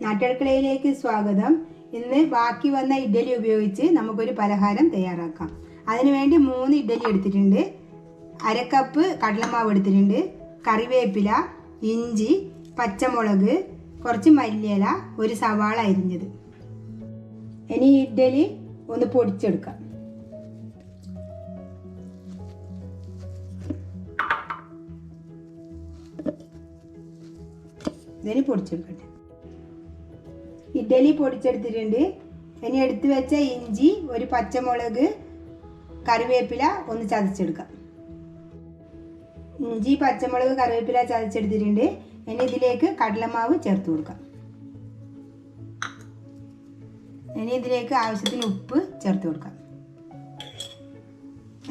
നാട്ടടുക്കളയിലേക്ക് സ്വാഗതം. ഇന്ന് ബാക്കി വന്ന ഇഡ്ഡലി ഉപയോഗിച്ച് നമുക്കൊരു പലഹാരം തയ്യാറാക്കാം. അതിനുവേണ്ടി 3 ഇഡ്ഡലി എടുത്തിട്ടുണ്ട്. 1/2 കപ്പ് കടലമാവ് എടുത്തിട്ടുണ്ട്. കറിവേപ്പില, ഇഞ്ചി, പച്ചമുളക്, കുറച്ച് മല്ലിയില, ഒരു സവാള അരിഞ്ഞത്. ഇനി ഇഡ്ഡലി ഒന്ന് പൊടിച്ചെടുക്കാം. ഇതിന് പൊടിച്ചെടുക്കട്ടെ. ഇഡ്ഡലി പൊടിച്ചെടുത്തിട്ടുണ്ട്. ഇനി എടുത്തു വെച്ച ഇഞ്ചി, ഒരു പച്ചമുളക്, കറിവേപ്പില ഒന്ന് ചതച്ചെടുക്കാം. ഇഞ്ചി, പച്ചമുളക്, കറിവേപ്പില ചതച്ചെടുത്തിട്ടുണ്ട്. ഇനി ഇതിലേക്ക് കടലമാവ് ചേർത്ത് കൊടുക്കാം. ഇനി ഇതിലേക്ക് ആവശ്യത്തിന് ഉപ്പ് ചേർത്ത് കൊടുക്കാം.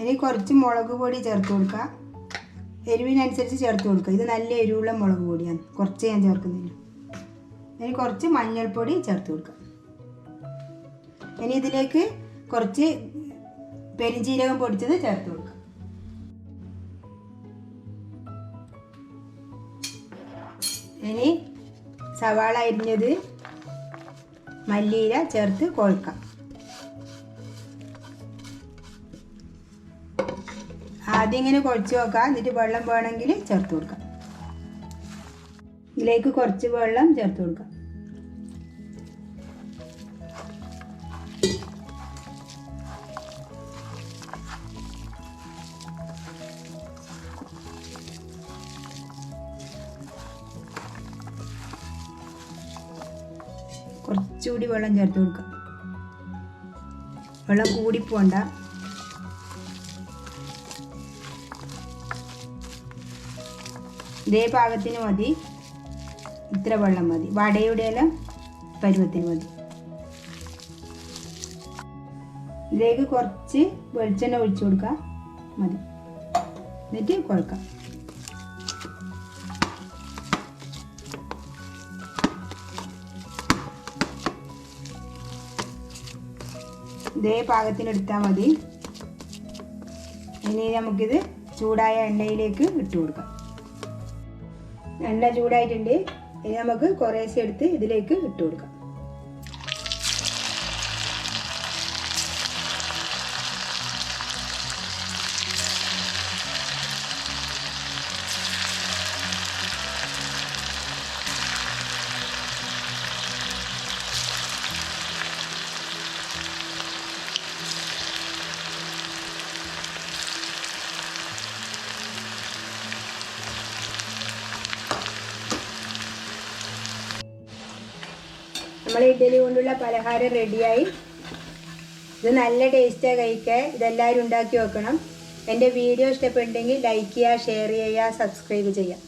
ഇനി കുറച്ച് മുളക് പൊടി ചേർത്ത് കൊടുക്കാം. എരിവിനനുസരിച്ച് ചേർത്ത് കൊടുക്കുക. ഇത് നല്ല എരിവുള്ള മുളക് പൊടിയാണ്, കുറച്ച് ഞാൻ ചേർക്കുന്നില്ല. ഇനി കുറച്ച് മഞ്ഞൾപ്പൊടി ചേർത്ത് കൊടുക്കാം. ഇനി ഇതിലേക്ക് കുറച്ച് പെരുംജീരകം പൊടിച്ചത് ചേർത്ത് കൊടുക്കാം. ഇനി സവാള അരിഞ്ഞത്, മല്ലിയില ചേർത്ത് കുഴക്കാം. ആദ്യം ഇങ്ങനെ കുഴച്ച് വെക്കാം, എന്നിട്ട് വെള്ളം വേണമെങ്കിൽ ചേർത്ത് കൊടുക്കാം. ഇതിലേക്ക് കുറച്ച് വെള്ളം ചേർത്ത് കൊടുക്കാം. കുറച്ചുകൂടി വെള്ളം ചേർത്ത് കൊടുക്കാം. വെള്ളം കൂടിപ്പോണ്ട. ഇതേ പാകത്തിന് മതി, ഇത്ര വെള്ളം മതി. വടയുടെ എല്ലാം പരുവത്തിന് മതി. ഇതിലേക്ക് കുറച്ച് വെളിച്ചെണ്ണ ഒഴിച്ചു കൊടുക്കാം, മതി. എന്നിട്ട് കുഴക്കാം. ഇതേ പാകത്തിന് എടുത്താൽ മതി. ഇനി നമുക്കിത് ചൂടായ എണ്ണയിലേക്ക് ഇട്ട് കൊടുക്കാം. എണ്ണ ചൂടായിട്ടുണ്ട്. ഇനി നമുക്ക് കുറേശ്ശെ എടുത്ത് ഇതിലേക്ക് ഇട്ട് കൊടുക്കാം. നമ്മൾ ഇഡ്ഡലി കൊണ്ടുള്ള പലഹാരം റെഡിയായി. ഇത് നല്ല ടേസ്റ്റാണ് കഴിക്കാൻ. ഇതെല്ലാവരും ഉണ്ടാക്കി വെക്കണം. എൻ്റെ വീഡിയോ ഇഷ്ടപ്പെട്ടെങ്കിൽ ലൈക്ക് ചെയ്യുക, ഷെയർ ചെയ്യുക, സബ്സ്ക്രൈബ് ചെയ്യുക.